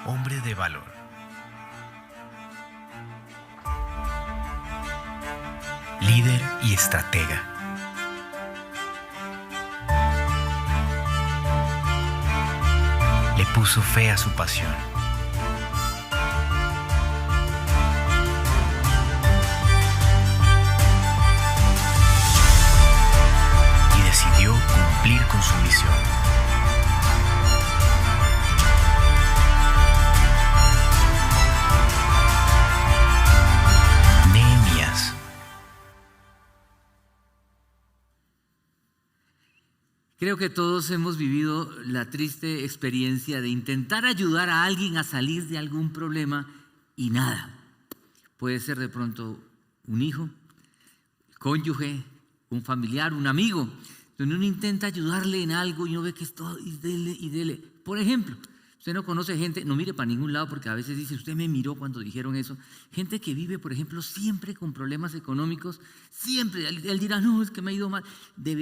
hombre de valor. Líder y estratega. Le puso fe a su pasión. Y decidió cumplir con su misión. Nehemías. Creo que todos hemos vivido la triste experiencia de intentar ayudar a alguien a salir de algún problema y nada. Puede ser de pronto un hijo, el cónyuge, un familiar, un amigo. Donde uno intenta ayudarle en algo y uno ve que es todo y dele. Por ejemplo, usted no conoce gente, no mire para ningún lado porque a veces dice, usted me miró cuando dijeron eso. Gente que vive, por ejemplo, siempre con problemas económicos, siempre. Él dirá, no, es que me ha ido mal.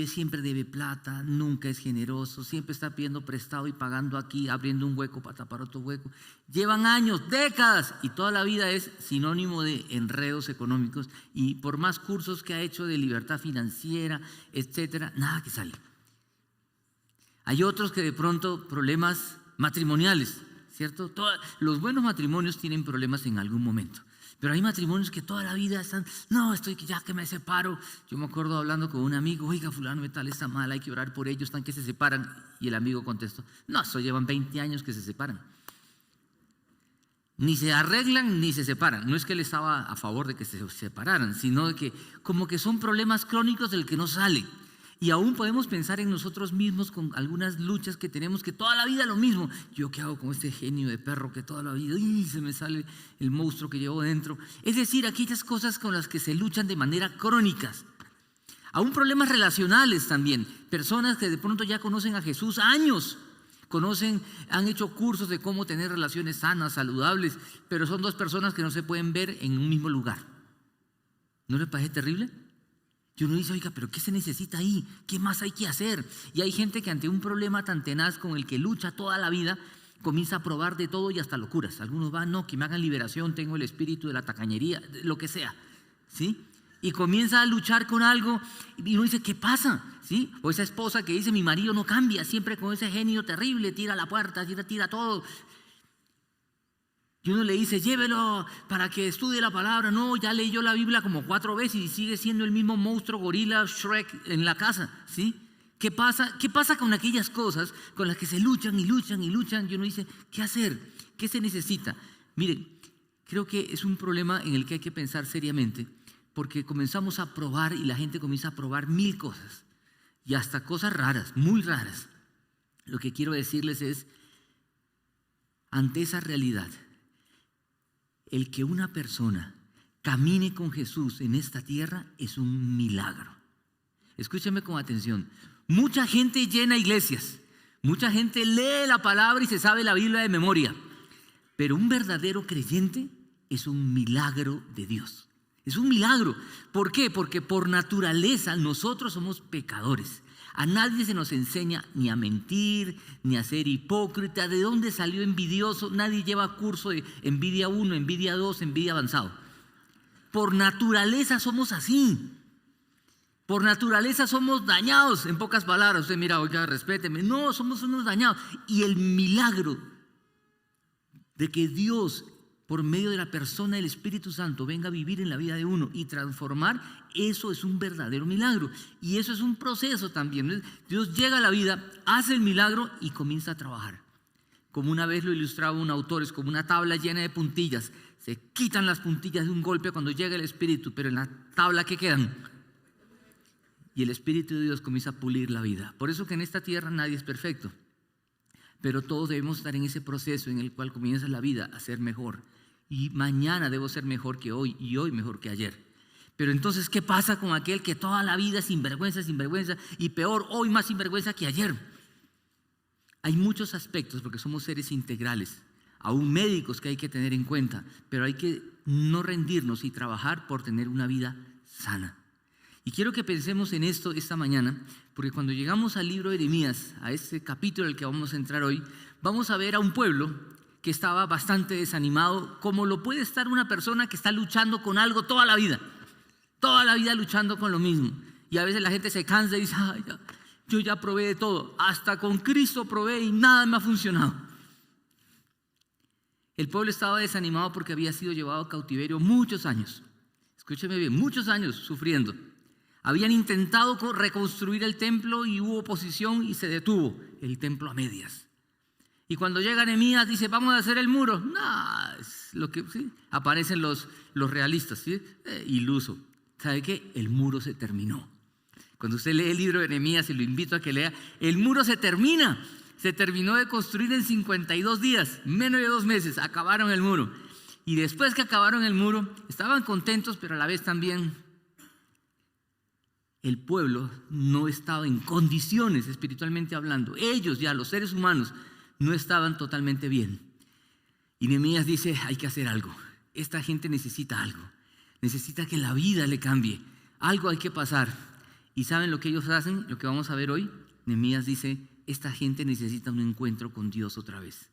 Siempre debe plata, nunca es generoso, siempre está pidiendo prestado y pagando aquí, abriendo un hueco para tapar otro hueco. Llevan años, décadas, y toda la vida es sinónimo de enredos económicos. Y por más cursos que ha hecho de libertad financiera, etcétera, nada que sale. Hay otros que de pronto problemas matrimoniales, ¿cierto? Los buenos matrimonios tienen problemas en algún momento, pero hay matrimonios que toda la vida están, no, estoy ya que me separo. Yo me acuerdo hablando con un amigo, oiga, fulano de tal está mal, hay que orar por ellos, están que se separan. Y el amigo contestó, no, eso llevan 20 años que se separan. Ni se arreglan ni se separan. No es que él estaba a favor de que se separaran, sino de que como que son problemas crónicos del que no sale. Y aún podemos pensar en nosotros mismos con algunas luchas que tenemos, que toda la vida lo mismo. ¿Yo qué hago con este genio de perro que toda la vida se me sale el monstruo que llevo dentro? Es decir, aquellas cosas con las que se luchan de manera crónicas. Aún problemas relacionales también. Personas que de pronto ya conocen a Jesús años, han hecho cursos de cómo tener relaciones sanas, saludables, pero son dos personas que no se pueden ver en un mismo lugar. ¿No les parece terrible? Y uno dice, oiga, pero ¿qué se necesita ahí? ¿Qué más hay que hacer? Y hay gente que ante un problema tan tenaz con el que lucha toda la vida, comienza a probar de todo y hasta locuras. Algunos van, no, que me hagan liberación, tengo el espíritu de la tacañería, lo que sea, ¿sí? Y comienza a luchar con algo y uno dice, ¿qué pasa? ¿Sí? O esa esposa que dice, mi marido no cambia, siempre con ese genio terrible, tira la puerta, tira todo. Y uno le dice, llévelo para que estudie la palabra. No, ya leyó la Biblia como 4 veces y sigue siendo el mismo monstruo, gorila, Shrek en la casa, ¿sí? ¿Qué pasa con aquellas cosas con las que se luchan y luchan y luchan? Y uno dice, ¿qué hacer? ¿Qué se necesita? Miren, creo que es un problema en el que hay que pensar seriamente, porque comenzamos a probar y la gente comienza a probar 1000 cosas y hasta cosas raras, muy raras. Lo que quiero decirles es, ante esa realidad, el que una persona camine con Jesús en esta tierra es un milagro. Escúchame con atención. Mucha gente llena iglesias, mucha gente lee la palabra y se sabe la Biblia de memoria, pero un verdadero creyente es un milagro de Dios. Es un milagro. ¿Por qué? Porque por naturaleza nosotros somos pecadores. A nadie se nos enseña ni a mentir, ni a ser hipócrita. ¿De dónde salió envidioso? Nadie lleva curso de envidia 1, envidia 2, envidia avanzado. Por naturaleza somos así. Por naturaleza somos dañados. En pocas palabras, usted mira, oiga, respéteme. No, somos unos dañados. Y el milagro de que Dios, por medio de la persona del Espíritu Santo, venga a vivir en la vida de uno y transformar, eso es un verdadero milagro. Y eso es un proceso también. Dios llega a la vida, hace el milagro y comienza a trabajar. Como una vez lo ilustraba un autor, es como una tabla llena de puntillas. Se quitan las puntillas de un golpe cuando llega el Espíritu, pero en la tabla, ¿qué quedan? Y el Espíritu de Dios comienza a pulir la vida. Por eso que en esta tierra nadie es perfecto, pero todos debemos estar en ese proceso en el cual comienza la vida a ser mejor. Y mañana debo ser mejor que hoy y hoy mejor que ayer. Pero entonces, ¿qué pasa con aquel que toda la vida es sinvergüenza y peor, hoy más sinvergüenza que ayer? Hay muchos aspectos porque somos seres integrales, aún médicos que hay que tener en cuenta, pero hay que no rendirnos y trabajar por tener una vida sana. Y quiero que pensemos en esto esta mañana, porque cuando llegamos al libro de Nehemías, a este capítulo al que vamos a entrar hoy, vamos a ver a un pueblo que estaba bastante desanimado, como lo puede estar una persona que está luchando con algo toda la vida luchando con lo mismo. Y a veces la gente se cansa y dice, ay, yo ya probé de todo, hasta con Cristo probé y nada me ha funcionado. El pueblo estaba desanimado porque había sido llevado a cautiverio muchos años. Escúcheme bien, muchos años sufriendo. Habían intentado reconstruir el templo y hubo oposición y se detuvo el templo a medias. Y cuando llega Nehemías dice, vamos a hacer el muro. No, es lo que, ¿sí? Aparecen los realistas, ¿sí? Iluso. ¿Sabe qué? El muro se terminó. Cuando usted lee el libro de Nehemías, y lo invito a que lea, el muro se termina. Se terminó de construir en 52 días, menos de 2 meses, acabaron el muro. Y después que acabaron el muro, estaban contentos, pero a la vez también el pueblo no estaba en condiciones, espiritualmente hablando. Ellos ya, los seres humanos, no estaban totalmente bien. Y Nehemías dice, hay que hacer algo. Esta gente necesita algo. Necesita que la vida le cambie. Algo hay que pasar. ¿Y saben lo que ellos hacen? Lo que vamos a ver hoy. Nehemías dice, esta gente necesita un encuentro con Dios otra vez.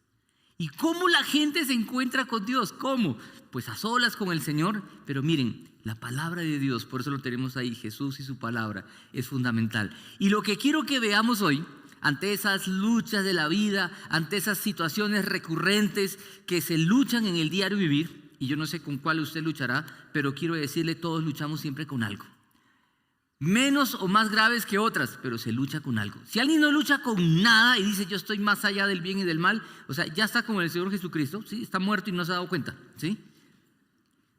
¿Y cómo la gente se encuentra con Dios? ¿Cómo? Pues a solas con el Señor. Pero miren, la palabra de Dios, por eso lo tenemos ahí, Jesús y su palabra, es fundamental. Y lo que quiero que veamos hoy, ante esas luchas de la vida, ante esas situaciones recurrentes que se luchan en el diario vivir, y yo no sé con cuál usted luchará, pero quiero decirle, todos luchamos siempre con algo. Menos o más graves que otras, pero se lucha con algo. Si alguien no lucha con nada y dice yo estoy más allá del bien y del mal, o sea, ya está como el Señor Jesucristo, ¿sí? Está muerto y no se ha dado cuenta, ¿sí?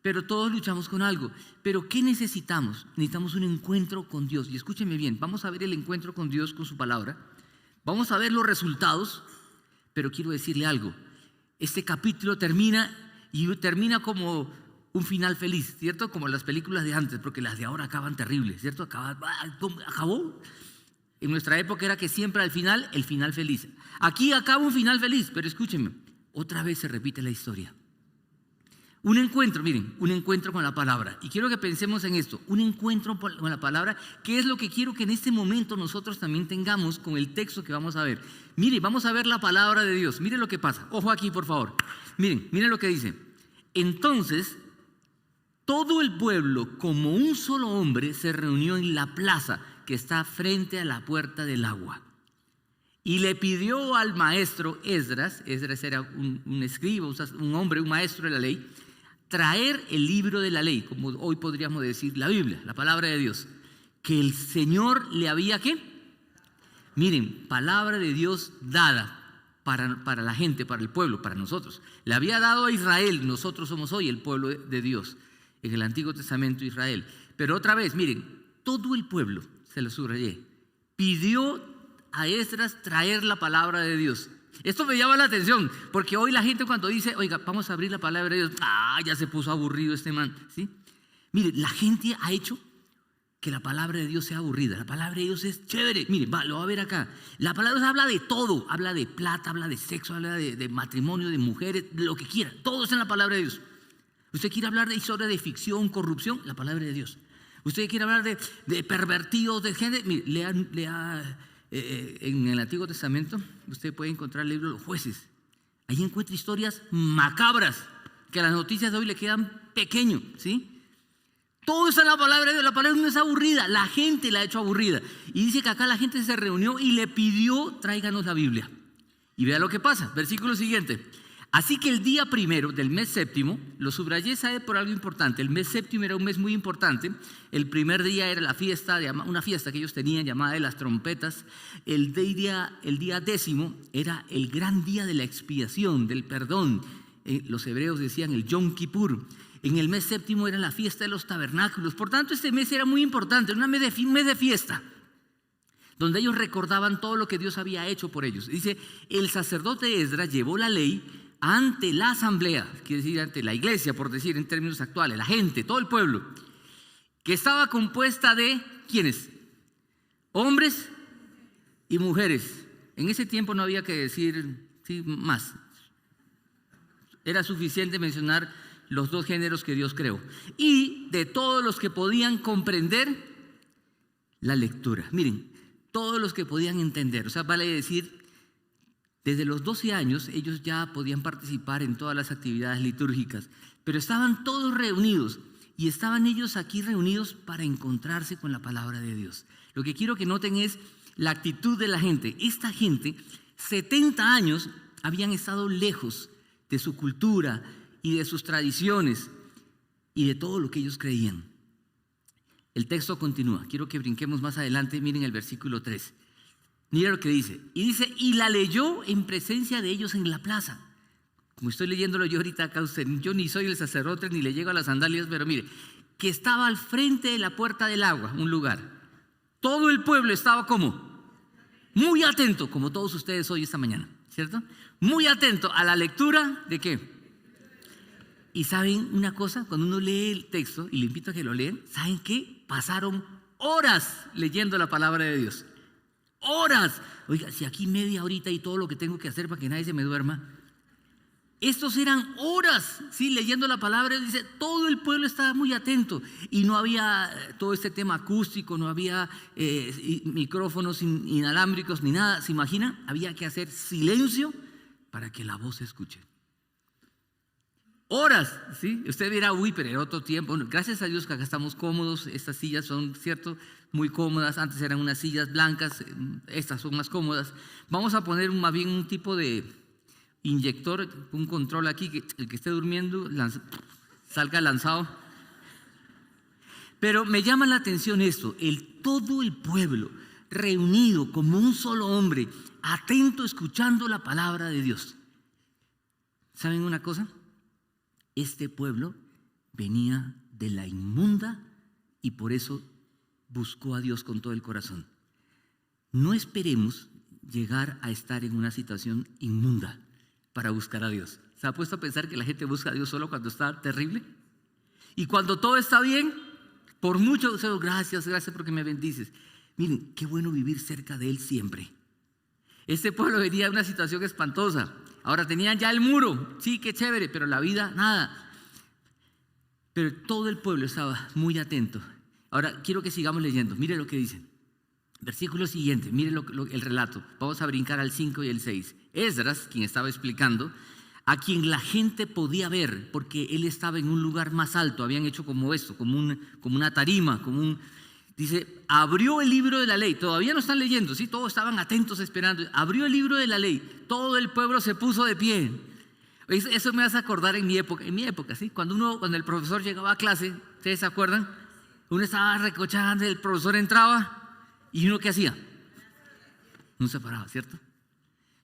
Pero todos luchamos con algo. Pero ¿qué necesitamos? Necesitamos un encuentro con Dios. Y escúcheme bien, vamos a ver el encuentro con Dios, con su palabra. Vamos a ver los resultados, pero quiero decirle algo. Este capítulo termina como un final feliz, ¿cierto? Como las películas de antes, porque las de ahora acaban terribles, ¿cierto? Acabó. En nuestra época era que siempre al final, el final feliz. Aquí acaba un final feliz, pero escúchenme, otra vez se repite la historia. Un encuentro, miren, un encuentro con la palabra. Y quiero que pensemos en esto, un encuentro con la palabra, que es lo que quiero que en este momento nosotros también tengamos con el texto que vamos a ver. Mire, vamos a ver la palabra de Dios. Mire lo que pasa. Ojo aquí, por favor. Miren lo que dice. Entonces, todo el pueblo, como un solo hombre, se reunió en la plaza que está frente a la puerta del agua. Y le pidió al maestro Esdras era un escriba, un hombre, un maestro de la ley, traer el libro de la ley, como hoy podríamos decir la Biblia, la palabra de Dios, que el Señor le había, ¿qué? Miren, palabra de Dios dada para la gente, para el pueblo, para nosotros. Le había dado a Israel, nosotros somos hoy el pueblo de Dios, en el Antiguo Testamento Israel. Pero otra vez, miren, todo el pueblo, se lo subrayé, pidió a Esdras traer la palabra de Dios. Esto me llama la atención, porque hoy la gente cuando dice, oiga, vamos a abrir la palabra de Dios, ya se puso aburrido este man, ¿sí? Mire, la gente ha hecho que la palabra de Dios sea aburrida. La palabra de Dios es chévere. Mire, lo va a ver acá. La palabra de Dios habla de todo, habla de plata, habla de sexo, habla de matrimonio, de mujeres, de lo que quiera. Todo está en la palabra de Dios. Usted quiere hablar de historia de ficción, corrupción, la palabra de Dios. Usted quiere hablar de pervertidos, de gente, mire, lea en el Antiguo Testamento, usted puede encontrar el libro de los jueces. Ahí encuentra historias macabras que a las noticias de hoy le quedan pequeños, ¿sí? Todo está en la palabra de Dios. La palabra no es aburrida, la gente la ha hecho aburrida. Y dice que acá la gente se reunió y le pidió, tráiganos la Biblia. Y vea lo que pasa, versículo siguiente. Así que el día primero del mes séptimo, lo subrayé, ¿sabe? Por algo importante. El mes séptimo era un mes muy importante. El primer día era la fiesta, una fiesta que ellos tenían llamada de las trompetas. El día 10º era el gran día de la expiación, del perdón. Los hebreos decían el Yom Kippur. En el mes séptimo era la fiesta de los tabernáculos. Por tanto, este mes era muy importante, un mes de fiesta, donde ellos recordaban todo lo que Dios había hecho por ellos. Dice, el sacerdote Esdras llevó la ley ante la asamblea, quiere decir ante la iglesia, por decir en términos actuales, la gente, todo el pueblo, que estaba compuesta de, ¿quiénes? Hombres y mujeres. En ese tiempo no había que decir más. Era suficiente mencionar los 2 géneros que Dios creó. Y de todos los que podían comprender la lectura. Miren, todos los que podían entender, o sea, vale decir Desde los 12 años ellos ya podían participar en todas las actividades litúrgicas, pero estaban todos reunidos y estaban ellos aquí reunidos para encontrarse con la palabra de Dios. Lo que quiero que noten es la actitud de la gente. Esta gente, 70 años, habían estado lejos de su cultura y de sus tradiciones y de todo lo que ellos creían. El texto continúa. Quiero que brinquemos más adelante. Miren el versículo 3. Mira lo que dice. Y dice, y la leyó en presencia de ellos en la plaza. Como estoy leyéndolo yo ahorita acá usted, yo ni soy el sacerdote ni le llego a las sandalias, pero mire, que estaba al frente de la puerta del agua, un lugar. Todo el pueblo estaba como muy atento, como todos ustedes hoy esta mañana, ¿cierto? Muy atento a la lectura de ¿qué? Y ¿saben una cosa? Cuando uno lee el texto, y le invito a que lo lean, ¿saben qué? Pasaron horas leyendo la palabra de Dios. Horas. Oiga, si aquí media horita y todo lo que tengo que hacer para que nadie se me duerma. Estos eran horas, ¿sí? Leyendo la palabra. Dice, todo el pueblo estaba muy atento y no había todo este tema acústico, no había micrófonos inalámbricos ni nada. ¿Se imaginan? Había que hacer silencio para que la voz se escuche. Horas, ¿sí? Usted dirá, uy, pero era otro tiempo. Bueno, gracias a Dios que acá estamos cómodos. Estas sillas son, ¿cierto?, muy cómodas. Antes eran unas sillas blancas, estas son más cómodas. Vamos a poner más bien un tipo de inyector, un control aquí, que el que esté durmiendo salga lanzado. Pero me llama la atención esto, todo el pueblo reunido como un solo hombre, atento escuchando la palabra de Dios. ¿Saben una cosa? Este pueblo venía de la inmunda y por eso buscó a Dios con todo el corazón. No esperemos llegar a estar en una situación inmunda para buscar a Dios. ¿Se ha puesto a pensar que la gente busca a Dios solo cuando está terrible? Y cuando todo está bien, por mucho, gracias porque me bendices. Miren, qué bueno vivir cerca de Él siempre. Este pueblo venía de una situación espantosa. Ahora tenían ya el muro, sí, qué chévere, pero la vida, nada. Pero todo el pueblo estaba muy atento. Ahora quiero que sigamos leyendo. Mire lo que dice. Versículo siguiente, mire el relato. Vamos a brincar al 5 y el 6. Esdras, quien estaba explicando, a quien la gente podía ver, porque él estaba en un lugar más alto, habían hecho como esto, como una tarima, dice, abrió el libro de la ley. Todavía no están leyendo, ¿sí? Todos estaban atentos esperando. Abrió el libro de la ley, todo el pueblo se puso de pie. Eso me hace acordar en mi época, ¿sí? Cuando el profesor llegaba a clase, ¿ustedes se acuerdan? Uno estaba recochando, el profesor entraba y uno ¿qué hacía? No se paraba, ¿cierto?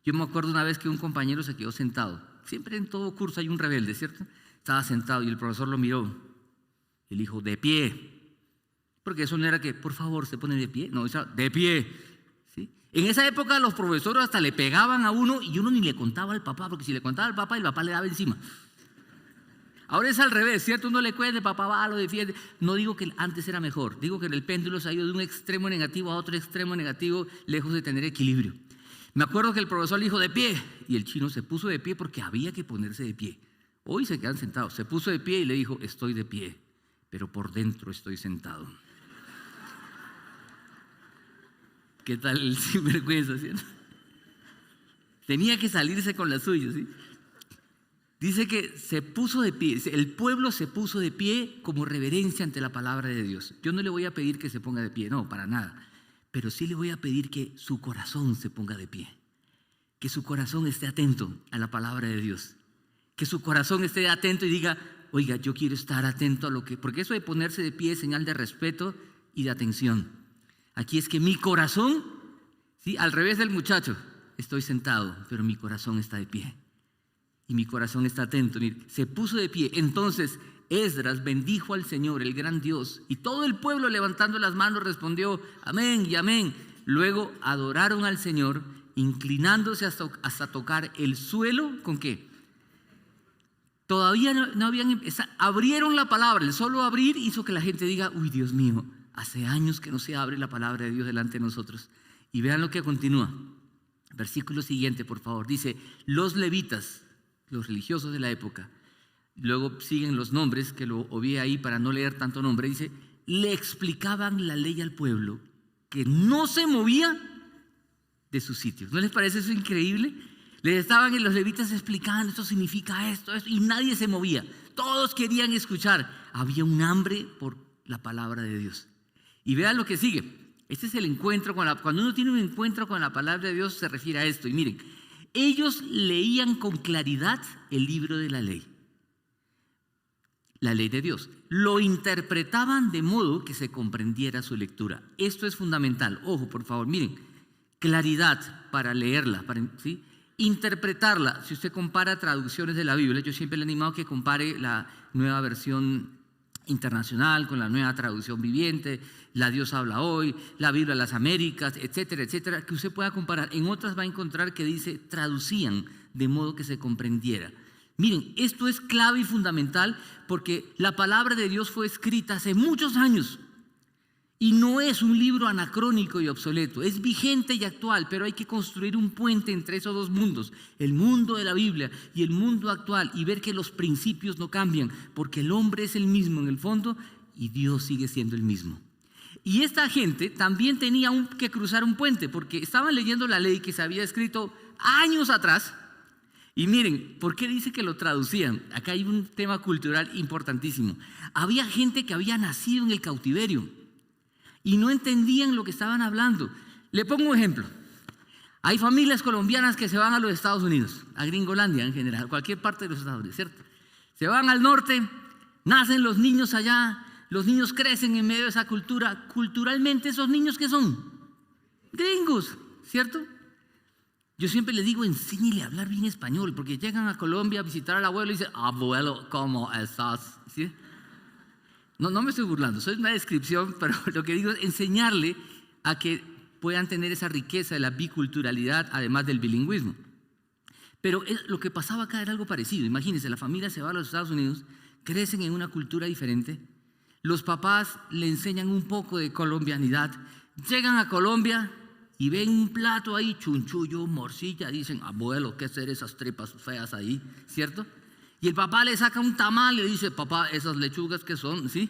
Yo me acuerdo una vez que un compañero se quedó sentado. Siempre en todo curso hay un rebelde, ¿cierto? Estaba sentado y el profesor lo miró. Él dijo, de pie. Porque eso no era que, por favor, se pone de pie. No, de pie. ¿Sí? En esa época los profesores hasta le pegaban a uno y uno ni le contaba al papá, porque si le contaba al papá, el papá le daba encima. Ahora es al revés, ¿cierto? Uno le cuenta, el papá va, lo defiende. No digo que antes era mejor, digo que el péndulo se ha ido de un extremo negativo a otro extremo negativo, lejos de tener equilibrio. Me acuerdo que el profesor le dijo de pie y el chino se puso de pie porque había que ponerse de pie. Hoy se quedan sentados. Se puso de pie y le dijo, estoy de pie, pero por dentro estoy sentado. ¿Qué tal el sinvergüenza, ¿cierto? Tenía que salirse con la suya, ¿sí? Dice que se puso de pie, el pueblo se puso de pie como reverencia ante la palabra de Dios. Yo no le voy a pedir que se ponga de pie, no, para nada. Pero sí le voy a pedir que su corazón se ponga de pie. Que su corazón esté atento a la palabra de Dios. Que su corazón esté atento y diga, oiga, yo quiero estar atento a lo que... Porque eso de ponerse de pie es señal de respeto y de atención. Aquí es que mi corazón, ¿sí? Al revés del muchacho, estoy sentado, pero mi corazón está de pie. Y mi corazón está atento. Mire, se puso de pie. Entonces Esdras bendijo al Señor, el gran Dios, y todo el pueblo levantando las manos respondió amén y amén. Luego adoraron al Señor, inclinándose hasta tocar el suelo. ¿Con qué? Todavía no habían empezado. Abrieron la palabra. El solo abrir hizo que la gente diga, uy, Dios mío, hace años que no se abre la palabra de Dios delante de nosotros. Y vean lo que continúa. Versículo siguiente, por favor. Dice, los levitas, los religiosos de la época, luego siguen los nombres, que lo obvié ahí para no leer tanto nombre, dice, le explicaban la ley al pueblo, que no se movía de sus sitios. ¿No les parece eso increíble? Les estaban los levitas explicando, esto significa esto, y nadie se movía. Todos querían escuchar. Había un hambre por la palabra de Dios. Y vean lo que sigue. Este es el encuentro cuando uno tiene un encuentro con la palabra de Dios se refiere a esto. Y miren, ellos leían con claridad el libro de la ley de Dios. Lo interpretaban de modo que se comprendiera su lectura. Esto es fundamental. Ojo, por favor, miren, claridad para leerla, ¿sí? Interpretarla. Si usted compara traducciones de la Biblia, yo siempre le he animado que compare la nueva versión internacional con la nueva traducción viviente, la Dios habla hoy, la Biblia de las Américas, etcétera, etcétera, que usted pueda comparar. En otras va a encontrar que dice traducían de modo que se comprendiera. Miren, esto es clave y fundamental porque la palabra de Dios fue escrita hace muchos años y no es un libro anacrónico y obsoleto, es vigente y actual, pero hay que construir un puente entre esos dos mundos, el mundo de la Biblia y el mundo actual, y ver que los principios no cambian, porque el hombre es el mismo en el fondo y Dios sigue siendo el mismo. Y esta gente también tenía que cruzar un puente, porque estaban leyendo la ley que se había escrito años atrás. Y miren, ¿por qué dice que lo traducían? Acá hay un tema cultural importantísimo. Había gente que había nacido en el cautiverio y no entendían lo que estaban hablando. Le pongo un ejemplo. Hay familias colombianas que se van a los Estados Unidos, a Gringolandia en general, cualquier parte de los Estados Unidos, ¿cierto? Se van al norte, nacen los niños allá, los niños crecen en medio de esa cultura. Culturalmente, ¿esos niños qué son? Gringos, ¿cierto? Yo siempre les digo, enséñele a hablar bien español, porque llegan a Colombia a visitar al abuelo y dicen, abuelo, ¿cómo estás? ¿Sí? No me estoy burlando, eso es una descripción, pero lo que digo es enseñarle a que puedan tener esa riqueza de la biculturalidad, además del bilingüismo. Pero lo que pasaba acá era algo parecido. Imagínense, la familia se va a los Estados Unidos, crecen en una cultura diferente, los papás le enseñan un poco de colombianidad, llegan a Colombia y ven un plato ahí, chunchullo, morcilla, dicen, abuelo, ¿qué hacer esas tripas feas ahí? ¿Cierto? Y el papá le saca un tamal y le dice, papá, esas lechugas que son, ¿sí?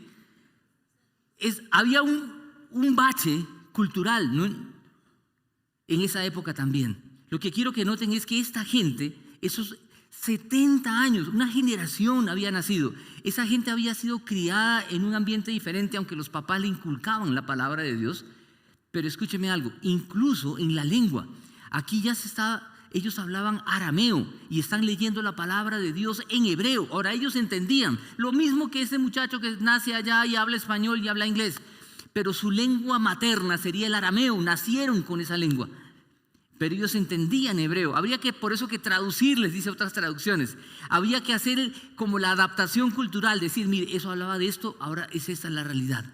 Había un bache cultural, ¿no? En esa época también. Lo que quiero que noten es que esta gente, esos 70 años, una generación había nacido. Esa gente había sido criada en un ambiente diferente, aunque los papás le inculcaban la palabra de Dios. Pero escúcheme algo, incluso en la lengua, aquí ellos hablaban arameo y están leyendo la palabra de Dios en hebreo. Ahora ellos entendían lo mismo que ese muchacho que nace allá y habla español y habla inglés, pero su lengua materna sería el arameo, nacieron con esa lengua. Pero ellos entendían hebreo. Habría que, por eso que traducirles, dice otras traducciones. Había que hacer como la adaptación cultural, decir, mire, eso hablaba de esto, ahora esta es la realidad.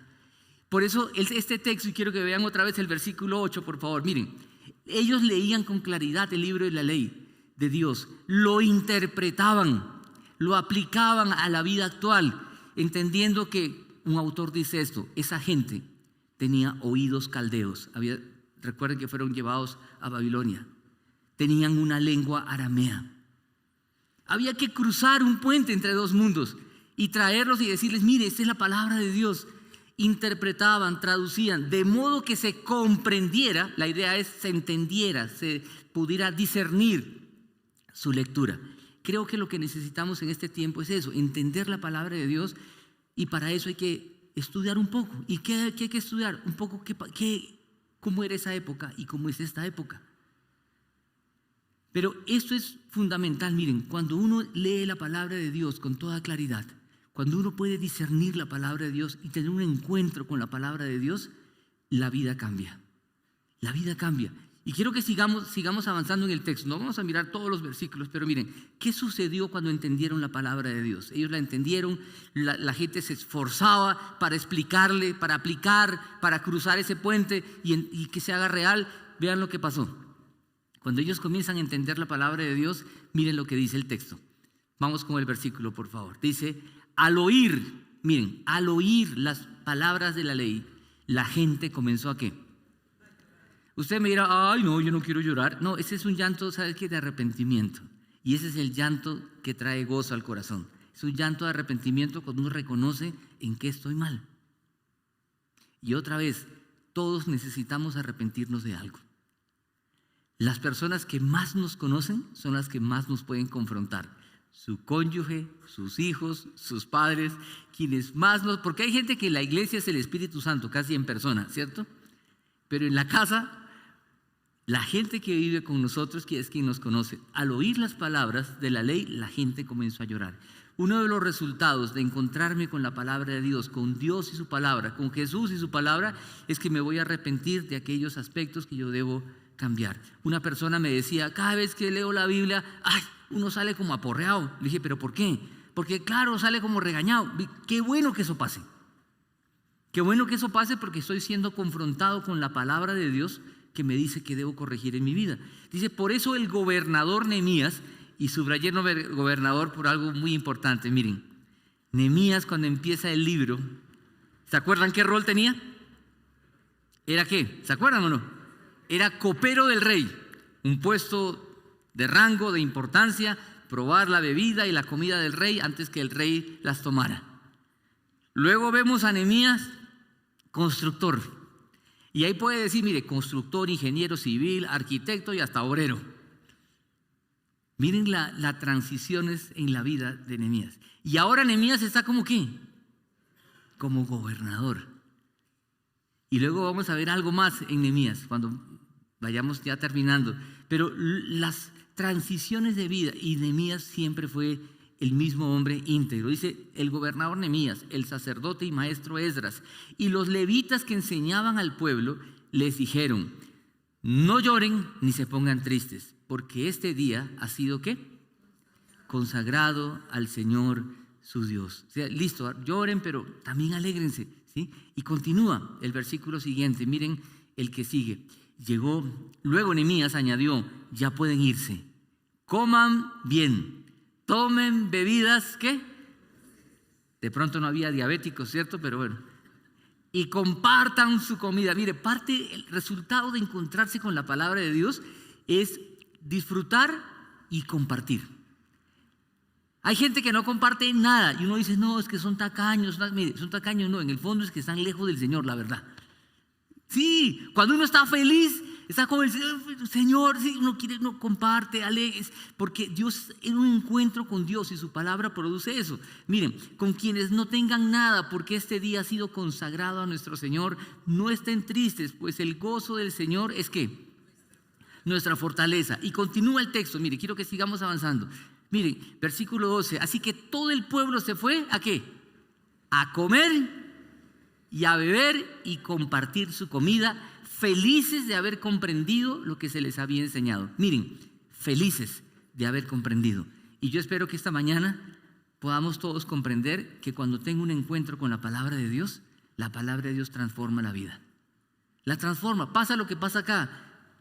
Por eso este texto, y quiero que vean otra vez el versículo 8, por favor, miren. Ellos leían con claridad el libro de la ley de Dios, lo interpretaban, lo aplicaban a la vida actual, entendiendo que un autor dice esto, esa gente tenía oídos caldeos, recuerden que fueron llevados a Babilonia, tenían una lengua aramea. Había que cruzar un puente entre dos mundos y traerlos y decirles, mire, esta es la palabra de Dios. Interpretaban, traducían, de modo que se comprendiera, la idea es se entendiera, se pudiera discernir su lectura. Creo que lo que necesitamos en este tiempo es eso, entender la palabra de Dios, y para eso hay que estudiar un poco. ¿Y qué hay que estudiar? Un poco cómo era esa época y cómo es esta época. Pero esto es fundamental, miren, cuando uno lee la palabra de Dios con toda claridad, cuando uno puede discernir la palabra de Dios y tener un encuentro con la palabra de Dios, la vida cambia. La vida cambia. Y quiero que sigamos avanzando en el texto. No vamos a mirar todos los versículos, pero miren, ¿qué sucedió cuando entendieron la palabra de Dios? Ellos la entendieron, la gente se esforzaba para explicarle, para aplicar, para cruzar ese puente y que se haga real. Vean lo que pasó. Cuando ellos comienzan a entender la palabra de Dios, miren lo que dice el texto. Vamos con el versículo, por favor. Dice, al oír las palabras de la ley, la gente comenzó a ¿qué? Usted me dirá, ay no, yo no quiero llorar. No, ese es un llanto, ¿sabes qué? De arrepentimiento. Y ese es el llanto que trae gozo al corazón. Es un llanto de arrepentimiento cuando uno reconoce en qué estoy mal. Y otra vez, todos necesitamos arrepentirnos de algo. Las personas que más nos conocen son las que más nos pueden confrontar. Su cónyuge, sus hijos, sus padres, quienes más nos... Porque hay gente que en la iglesia es el Espíritu Santo, casi en persona, ¿cierto? Pero en la casa, la gente que vive con nosotros es quien nos conoce. Al oír las palabras de la ley, la gente comenzó a llorar. Uno de los resultados de encontrarme con la palabra de Dios, con Dios y su palabra, con Jesús y su palabra, es que me voy a arrepentir de aquellos aspectos que yo debo cambiar. Una persona me decía, cada vez que leo la Biblia, uno sale como aporreado. Le dije, ¿pero por qué? Porque claro, sale como regañado. Qué bueno que eso pase. Qué bueno que eso pase porque estoy siendo confrontado con la palabra de Dios que me dice que debo corregir en mi vida. Dice, por eso el gobernador Nehemías, y subrayé gobernador por algo muy importante. Miren, Nehemías cuando empieza el libro, ¿se acuerdan qué rol tenía? ¿Era qué? ¿Se acuerdan o no? Era copero del rey, un puesto de rango, de importancia, probar la bebida y la comida del rey antes que el rey las tomara. Luego vemos a Nehemías, constructor. Y ahí puede decir, mire, constructor, ingeniero civil, arquitecto y hasta obrero. Miren las transiciones en la vida de Nehemías. Y ahora Nehemías está como ¿qué? Como gobernador. Y luego vamos a ver algo más en Nehemías cuando vayamos ya terminando. Pero las transiciones de vida, y Nehemías siempre fue el mismo hombre íntegro. Dice el gobernador Nehemías, el sacerdote y maestro Esdras y los levitas que enseñaban al pueblo les dijeron, no lloren ni se pongan tristes, porque este día ha sido ¿qué? Consagrado al Señor su Dios. O sea, listo, lloren, pero también alégrense, ¿sí? Y continúa el versículo siguiente, miren el que sigue. Luego Nehemías añadió, ya pueden irse, coman bien, tomen bebidas, ¿qué? De pronto no había diabéticos, ¿cierto? Pero bueno. Y compartan su comida. Mire, el resultado de encontrarse con la palabra de Dios es disfrutar y compartir. Hay gente que no comparte nada y uno dice, no, es que son tacaños. Mire, son tacaños, no, en el fondo es que están lejos del Señor, la verdad. Sí, cuando uno está feliz, está con el Señor, sí, uno comparte, alegres, porque Dios, en un encuentro con Dios y su palabra produce eso. Miren, con quienes no tengan nada, porque este día ha sido consagrado a nuestro Señor, no estén tristes, pues el gozo del Señor es ¿qué? Nuestra fortaleza. Y continúa el texto, mire, quiero que sigamos avanzando. Miren, versículo 12, así que todo el pueblo se fue, ¿a qué? A comer y a beber y compartir su comida, felices de haber comprendido lo que se les había enseñado. Miren, felices de haber comprendido. Y yo espero que esta mañana podamos todos comprender que cuando tengo un encuentro con la palabra de Dios, la palabra de Dios transforma la vida. La transforma, pasa lo que pasa acá.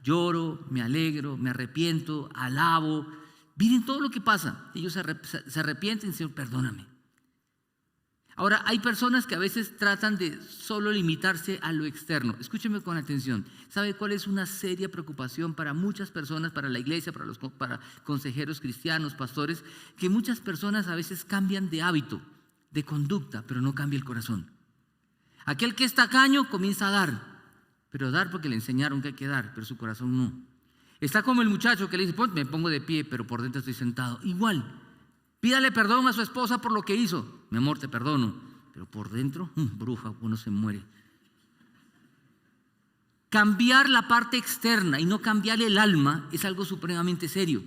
Lloro, me alegro, me arrepiento, alabo. Miren todo lo que pasa. Ellos se arrepienten, Señor, perdóname. Ahora, hay personas que a veces tratan de solo limitarse a lo externo. Escúcheme con atención. ¿Sabe cuál es una seria preocupación para muchas personas, para la iglesia, para consejeros cristianos, pastores? Que muchas personas a veces cambian de hábito, de conducta, pero no cambia el corazón. Aquel que es tacaño comienza a dar, pero dar porque le enseñaron que hay que dar, pero su corazón no. Está como el muchacho que le dice, pues me pongo de pie, pero por dentro estoy sentado. Igual. Pídale perdón a su esposa por lo que hizo. Mi amor, te perdono. Pero por dentro, bruja, uno se muere. Cambiar la parte externa y no cambiar el alma es algo supremamente serio.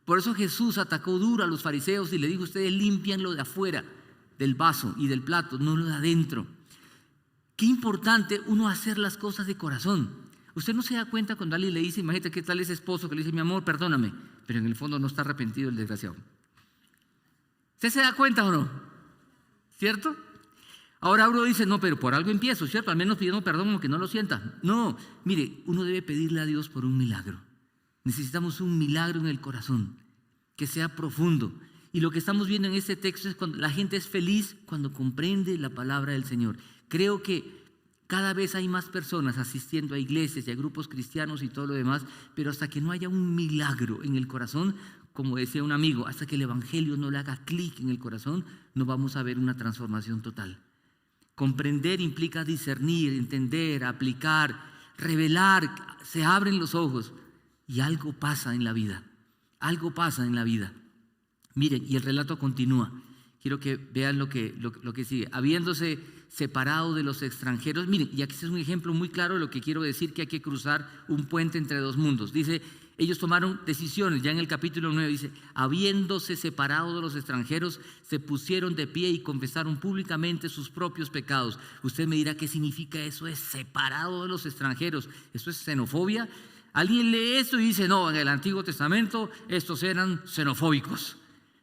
Por eso Jesús atacó duro a los fariseos y le dijo, ustedes limpian lo de afuera del vaso y del plato, no lo de adentro. Qué importante uno hacer las cosas de corazón. Usted no se da cuenta cuando alguien le dice, imagínate qué tal ese esposo que le dice, mi amor, perdóname, pero en el fondo no está arrepentido el desgraciado. ¿Usted se da cuenta o no? ¿Cierto? Ahora uno dice, no, pero por algo empiezo, ¿cierto? Al menos pidiendo perdón aunque no lo sienta. No, mire, uno debe pedirle a Dios por un milagro. Necesitamos un milagro en el corazón, que sea profundo. Y lo que estamos viendo en este texto es cuando la gente es feliz cuando comprende la palabra del Señor. Creo que cada vez hay más personas asistiendo a iglesias y a grupos cristianos y todo lo demás, pero hasta que no haya un milagro en el corazón, como decía un amigo, hasta que el evangelio no le haga clic en el corazón, no vamos a ver una transformación total. Comprender implica discernir, entender, aplicar, revelar, se abren los ojos. Y algo pasa en la vida. Algo pasa en la vida. Miren, y el relato continúa. Quiero que vean lo que sigue. Habiéndose separado de los extranjeros. Miren, y aquí es un ejemplo muy claro de lo que quiero decir, que hay que cruzar un puente entre dos mundos. Dice, ellos tomaron decisiones. Ya en el capítulo 9 dice, habiéndose separado de los extranjeros, se pusieron de pie y confesaron públicamente sus propios pecados. Usted me dirá, ¿qué significa eso? Es separado de los extranjeros. ¿Eso es xenofobia? Alguien lee esto y dice, no, en el Antiguo Testamento estos eran xenofóbicos.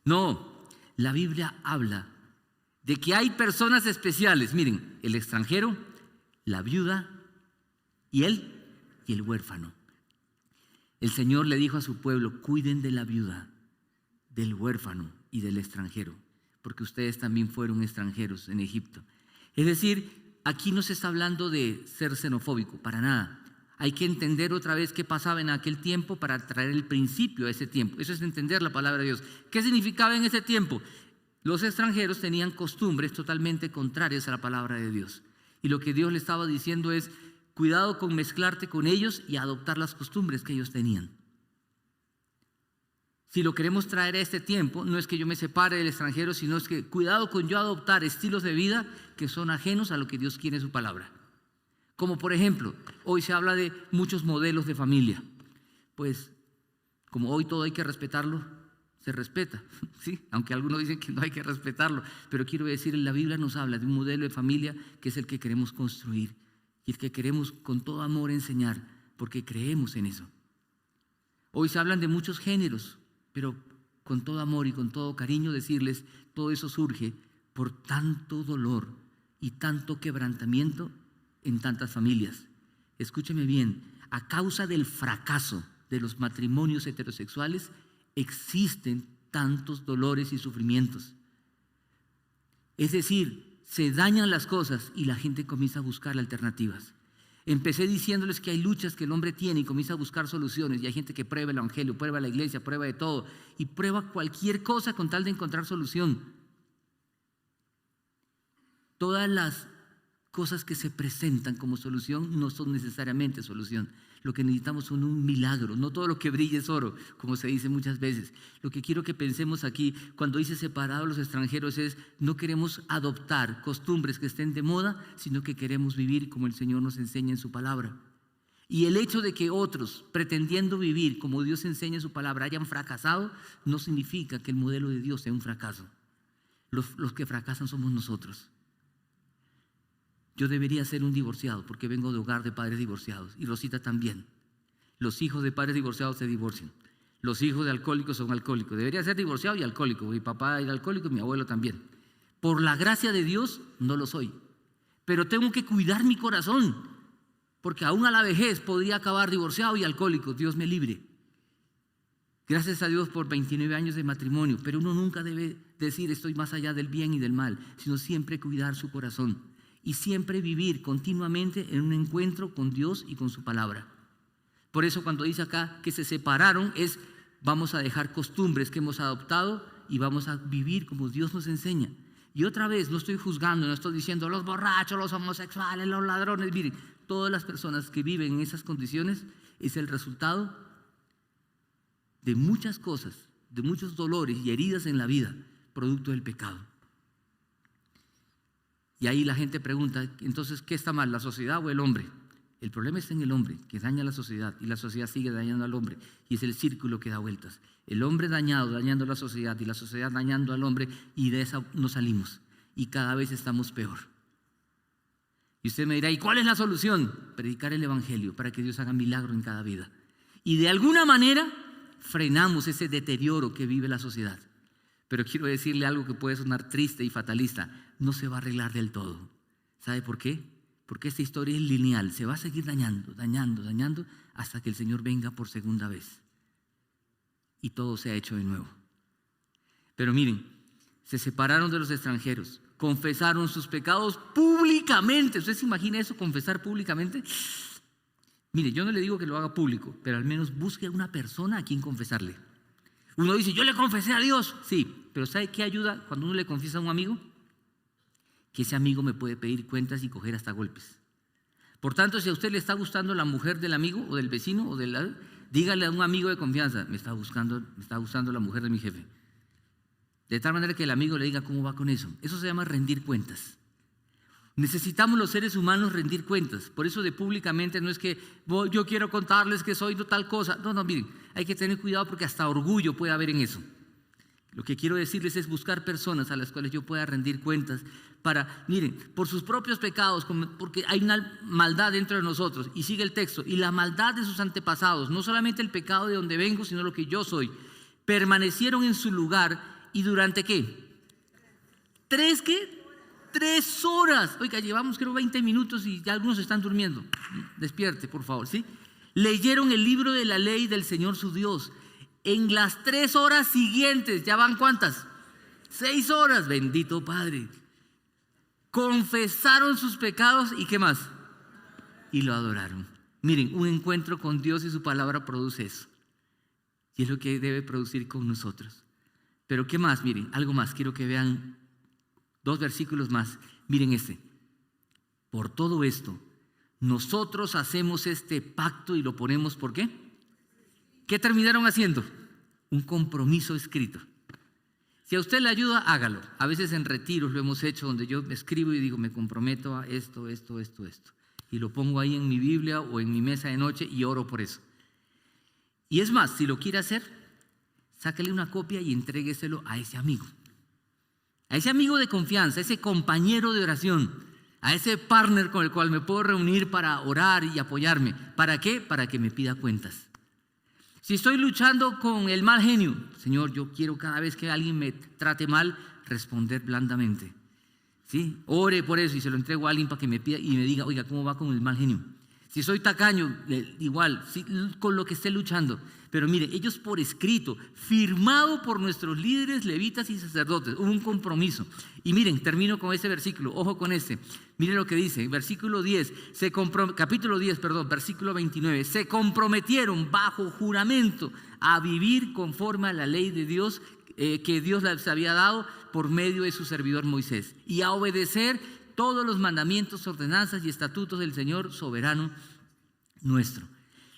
No, la Biblia habla de que hay personas especiales. Miren, el extranjero, la viuda y el huérfano. El Señor le dijo a su pueblo, cuiden de la viuda, del huérfano y del extranjero, porque ustedes también fueron extranjeros en Egipto. Es decir, aquí no se está hablando de ser xenofóbico, para nada. Hay que entender otra vez qué pasaba en aquel tiempo para traer el principio a ese tiempo. Eso es entender la palabra de Dios. ¿Qué significaba en ese tiempo? Los extranjeros tenían costumbres totalmente contrarias a la palabra de Dios. Y lo que Dios le estaba diciendo es, cuidado con mezclarte con ellos y adoptar las costumbres que ellos tenían. Si lo queremos traer a este tiempo, no es que yo me separe del extranjero, sino es que cuidado con yo adoptar estilos de vida que son ajenos a lo que Dios quiere en su palabra. Como por ejemplo, hoy se habla de muchos modelos de familia. Pues, como hoy todo hay que respetarlo, se respeta, ¿sí? Aunque algunos dicen que no hay que respetarlo. Pero quiero decir, la Biblia nos habla de un modelo de familia que es el que queremos construir y el que queremos con todo amor enseñar, porque creemos en eso. Hoy se hablan de muchos géneros, pero con todo amor y con todo cariño decirles, todo eso surge por tanto dolor y tanto quebrantamiento en tantas familias. Escúcheme bien, a causa del fracaso de los matrimonios heterosexuales existen tantos dolores y sufrimientos. Es decir, se dañan las cosas y la gente comienza a buscar alternativas. Empecé diciéndoles que hay luchas que el hombre tiene y comienza a buscar soluciones, y hay gente que prueba el evangelio, prueba la iglesia, prueba de todo y prueba cualquier cosa con tal de encontrar solución. Todas las cosas que se presentan como solución no son necesariamente solución. Lo que necesitamos son un milagro. No todo lo que brilla es oro, como se dice muchas veces. Lo que quiero que pensemos aquí, cuando dice separado a los extranjeros, es no queremos adoptar costumbres que estén de moda, sino que queremos vivir como el Señor nos enseña en su palabra. Y el hecho de que otros, pretendiendo vivir como Dios enseña en su palabra, hayan fracasado, no significa que el modelo de Dios sea un fracaso. Los que fracasan somos nosotros. Yo debería ser un divorciado porque vengo de hogar de padres divorciados, y Rosita también. Los hijos de padres divorciados se divorcian. Los hijos de alcohólicos son alcohólicos. Debería ser divorciado y alcohólico. Mi papá era alcohólico y mi abuelo también. Por la gracia de Dios no lo soy. Pero tengo que cuidar mi corazón, porque aún a la vejez podría acabar divorciado y alcohólico. Dios me libre. Gracias a Dios por 29 años de matrimonio. Pero uno nunca debe decir estoy más allá del bien y del mal, sino siempre cuidar su corazón. Y siempre vivir continuamente en un encuentro con Dios y con su palabra. Por eso cuando dice acá que se separaron es vamos a dejar costumbres que hemos adoptado y vamos a vivir como Dios nos enseña. Y otra vez no estoy juzgando, no estoy diciendo los borrachos, los homosexuales, los ladrones. Miren, todas las personas que viven en esas condiciones es el resultado de muchas cosas, de muchos dolores y heridas en la vida, producto del pecado. Y ahí la gente pregunta, entonces, ¿qué está mal, la sociedad o el hombre? El problema está en el hombre, que daña a la sociedad, y la sociedad sigue dañando al hombre, y es el círculo que da vueltas. El hombre dañado, dañando a la sociedad, y la sociedad dañando al hombre, y de esa no salimos, y cada vez estamos peor. Y usted me dirá, ¿y cuál es la solución? Predicar el evangelio, para que Dios haga milagro en cada vida. Y de alguna manera, frenamos ese deterioro que vive la sociedad. Pero quiero decirle algo que puede sonar triste y fatalista. No se va a arreglar del todo. ¿Sabe por qué? Porque esta historia es lineal. Se va a seguir dañando, dañando, dañando hasta que el Señor venga por segunda vez. Y todo se ha hecho de nuevo. Pero miren, se separaron de los extranjeros. Confesaron sus pecados públicamente. ¿Usted se imagina eso, confesar públicamente? Mire, yo no le digo que lo haga público, pero al menos busque a una persona a quien confesarle. Uno dice, yo le confesé a Dios. Sí, pero ¿sabe qué ayuda cuando uno le confiesa a un amigo? Que ese amigo me puede pedir cuentas y coger hasta golpes. Por tanto, si a usted le está gustando la mujer del amigo o del vecino, dígale a un amigo de confianza, me está gustando la mujer de mi jefe. De tal manera que el amigo le diga cómo va con eso. Eso se llama rendir cuentas. Necesitamos los seres humanos rendir cuentas. Por eso de públicamente no es que yo quiero contarles que soy tal cosa. No, miren, hay que tener cuidado porque hasta orgullo puede haber en eso. Lo que quiero decirles es buscar personas a las cuales yo pueda rendir cuentas para, miren, por sus propios pecados, porque hay una maldad dentro de nosotros. Y sigue el texto, y la maldad de sus antepasados, no solamente el pecado de donde vengo, sino lo que yo soy, permanecieron en su lugar. ¿Y durante qué? ¿3 qué? 3 horas. Oiga, llevamos creo 20 minutos y ya algunos están durmiendo. Despierte, por favor, ¿sí? Leyeron el libro de la ley del Señor su Dios. En las 3 horas siguientes, ¿ya van cuántas? 6 horas, bendito Padre. Confesaron sus pecados y ¿qué más? Y lo adoraron. Miren, un encuentro con Dios y su palabra produce eso. Y es lo que debe producir con nosotros. Pero ¿qué más? Miren, algo más. Quiero que vean 2 versículos más. Miren este. Por todo esto, nosotros hacemos este pacto y lo ponemos, ¿por qué? ¿Qué terminaron haciendo? Un compromiso escrito. Si a usted le ayuda, hágalo. A veces en retiros lo hemos hecho, donde yo me escribo y digo, me comprometo a esto. Y lo pongo ahí en mi Biblia o en mi mesa de noche y oro por eso. Y es más, si lo quiere hacer, sáquele una copia y entrégueselo a ese amigo. A ese amigo de confianza, a ese compañero de oración, a ese partner con el cual me puedo reunir para orar y apoyarme. ¿Para qué? Para que me pida cuentas. Si estoy luchando con el mal genio, Señor, yo quiero cada vez que alguien me trate mal, responder blandamente. ¿Sí? Ore por eso y se lo entrego a alguien para que me pida y me diga, oiga, ¿cómo va con el mal genio? Si soy tacaño, igual, sí, con lo que esté luchando. Pero mire, ellos por escrito, firmado por nuestros líderes, levitas y sacerdotes, hubo un compromiso. Y miren, termino con este versículo, ojo con este. Miren lo que dice, versículo 10, capítulo 10, versículo 29. Se comprometieron bajo juramento a vivir conforme a la ley de Dios que Dios les había dado por medio de su servidor Moisés. Y a obedecer todos los mandamientos, ordenanzas y estatutos del Señor soberano nuestro.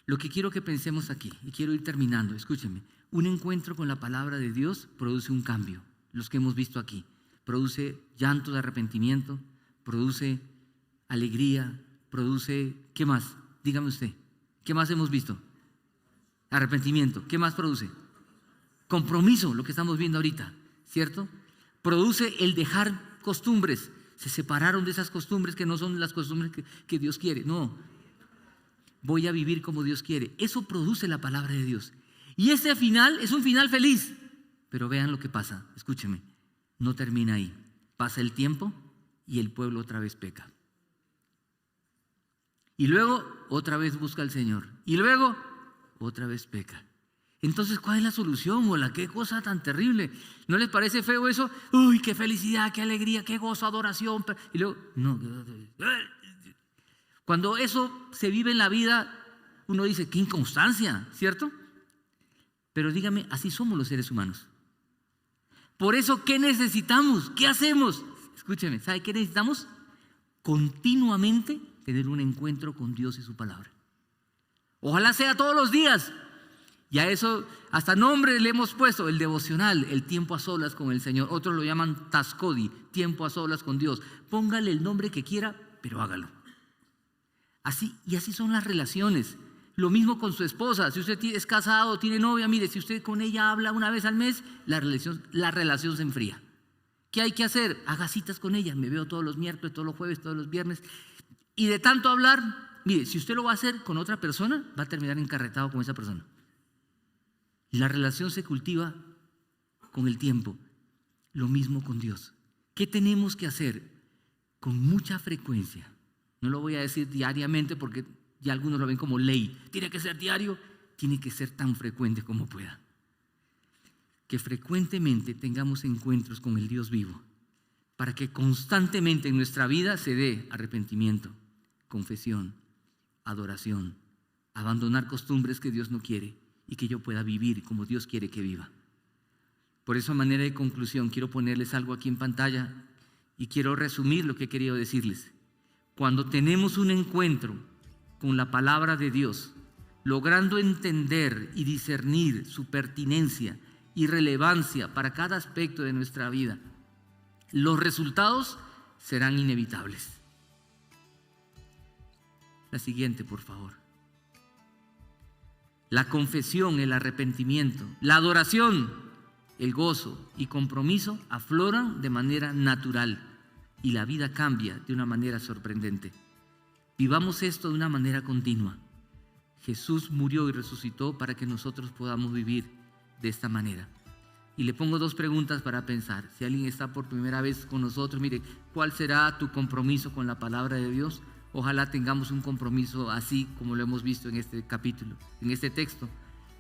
Lo que quiero que pensemos aquí, y quiero ir terminando, escúchenme, un encuentro con la palabra de Dios produce un cambio, los que hemos visto aquí, produce llanto de arrepentimiento, produce alegría, produce, ¿qué más? Dígame usted, ¿qué más hemos visto? Arrepentimiento, ¿qué más produce? Compromiso, lo que estamos viendo ahorita, ¿cierto? Produce el dejar costumbres, se separaron de esas costumbres que no son las costumbres que Dios quiere, no. Voy a vivir como Dios quiere. Eso produce la palabra de Dios. Y ese final es un final feliz. Pero vean lo que pasa. Escúcheme. No termina ahí. Pasa el tiempo y el pueblo otra vez peca. Y luego otra vez busca al Señor. Y luego otra vez peca. Entonces, ¿cuál es la solución? Hola, qué cosa tan terrible. ¿No les parece feo eso? Uy, qué felicidad, qué alegría, qué gozo, adoración. Y luego, no. Cuando eso se vive en la vida, uno dice, qué inconstancia, ¿cierto? Pero dígame, así somos los seres humanos. Por eso, ¿qué necesitamos? ¿Qué hacemos? Escúcheme, ¿sabe qué necesitamos? Continuamente tener un encuentro con Dios y su palabra. Ojalá sea todos los días. Y a eso hasta nombre le hemos puesto, el devocional, el tiempo a solas con el Señor. Otros lo llaman tascodi, tiempo a solas con Dios. Póngale el nombre que quiera, pero hágalo. Así son las relaciones. Lo mismo con su esposa. Si usted es casado, tiene novia, mire, si usted con ella habla una vez al mes, la relación se enfría. ¿Qué hay que hacer? Haga citas con ella. Me veo todos los miércoles, todos los jueves, todos los viernes. Y de tanto hablar, mire, si usted lo va a hacer con otra persona, va a terminar encarretado con esa persona. La relación se cultiva con el tiempo. Lo mismo con Dios. ¿Qué tenemos que hacer? Con mucha frecuencia. No lo voy a decir diariamente porque ya algunos lo ven como ley. Tiene que ser diario, tiene que ser tan frecuente como pueda. Que frecuentemente tengamos encuentros con el Dios vivo, para que constantemente en nuestra vida se dé arrepentimiento, confesión, adoración, abandonar costumbres que Dios no quiere y que yo pueda vivir como Dios quiere que viva. Por eso, a manera de conclusión, quiero ponerles algo aquí en pantalla y quiero resumir lo que he querido decirles. Cuando tenemos un encuentro con la palabra de Dios, logrando entender y discernir su pertinencia y relevancia para cada aspecto de nuestra vida, los resultados serán inevitables. La siguiente, por favor. La confesión, el arrepentimiento, la adoración, el gozo y compromiso afloran de manera natural y la vida cambia de una manera sorprendente. Vivamos esto de una manera continua. Jesús murió y resucitó para que nosotros podamos vivir de esta manera. Y le pongo 2 preguntas para pensar. Si alguien está por primera vez con nosotros, mire, ¿cuál será tu compromiso con la palabra de Dios? Ojalá tengamos un compromiso así como lo hemos visto en este capítulo, en este texto.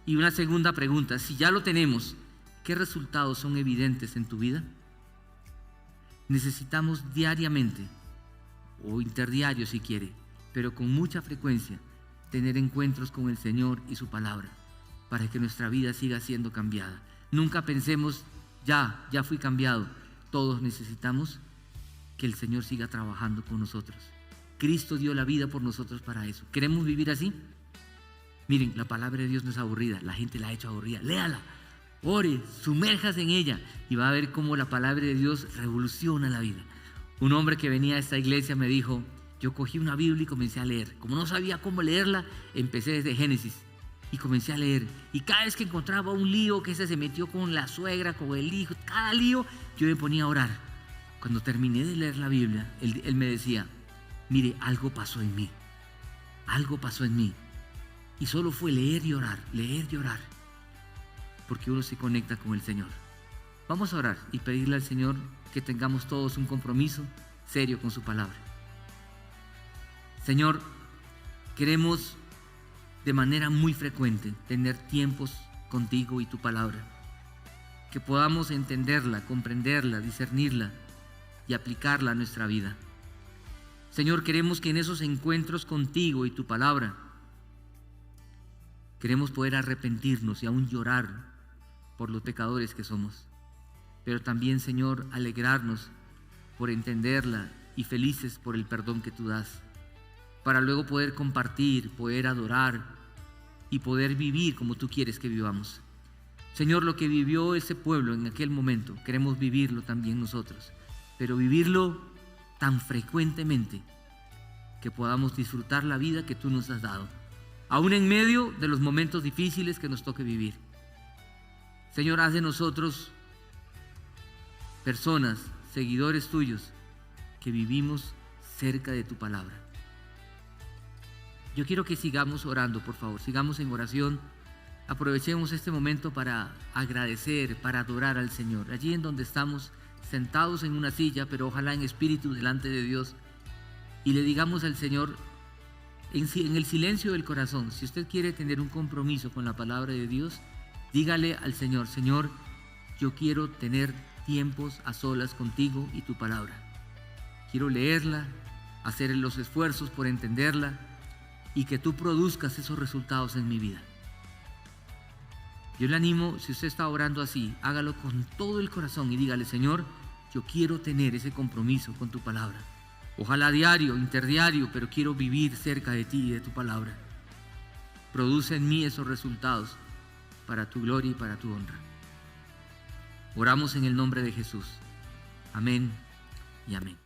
Y una segunda pregunta, si ya lo tenemos, ¿qué resultados son evidentes en tu vida? Necesitamos diariamente, o interdiario si quiere, pero con mucha frecuencia, tener encuentros con el Señor y su palabra, para que nuestra vida siga siendo cambiada. Nunca pensemos, ya fui cambiado. Todos necesitamos que el Señor siga trabajando con nosotros. Cristo dio la vida por nosotros para eso. ¿Queremos vivir así? Miren, la palabra de Dios no es aburrida, la gente la ha hecho aburrida. Léala, ore, sumérjase en ella y va a ver cómo la palabra de Dios revoluciona la vida. Un hombre que venía a esta iglesia me dijo, yo cogí una Biblia y comencé a leer. Como no sabía cómo leerla, empecé desde Génesis y comencé a leer. Y cada vez que encontraba un lío, que se metió con la suegra, con el hijo, cada lío, yo me ponía a orar. Cuando terminé de leer la Biblia, él me decía, mire, algo pasó en mí. Algo pasó en mí. Y solo fue leer y orar, porque uno se conecta con el Señor. Vamos a orar y pedirle al Señor que tengamos todos un compromiso serio con su palabra. Señor, queremos de manera muy frecuente tener tiempos contigo y tu palabra, que podamos entenderla, comprenderla, discernirla y aplicarla a nuestra vida. Señor, queremos que en esos encuentros contigo y tu palabra, queremos poder arrepentirnos y aún llorar por los pecadores que somos. Pero también, Señor, alegrarnos por entenderla y felices por el perdón que tú das, para luego poder compartir, poder adorar y poder vivir como tú quieres que vivamos. Señor, lo que vivió ese pueblo en aquel momento, queremos vivirlo también nosotros, pero vivirlo tan frecuentemente que podamos disfrutar la vida que tú nos has dado, aún en medio de los momentos difíciles que nos toque vivir. Señor, haz de nosotros personas, seguidores tuyos, que vivimos cerca de tu palabra. Yo quiero que sigamos orando, por favor, sigamos en oración. Aprovechemos este momento para agradecer, para adorar al Señor. Allí en donde estamos, sentados en una silla, pero ojalá en espíritu delante de Dios, y le digamos al Señor, en el silencio del corazón, si usted quiere tener un compromiso con la palabra de Dios, dígale al Señor, Señor, yo quiero tener tiempos a solas contigo y tu palabra. Quiero leerla, hacer los esfuerzos por entenderla y que tú produzcas esos resultados en mi vida. Yo le animo, si usted está orando así, hágalo con todo el corazón y dígale, Señor, yo quiero tener ese compromiso con tu palabra. Ojalá diario, interdiario, pero quiero vivir cerca de ti y de tu palabra. Produce en mí esos resultados para tu gloria y para tu honra. Oramos en el nombre de Jesús. Amén y amén.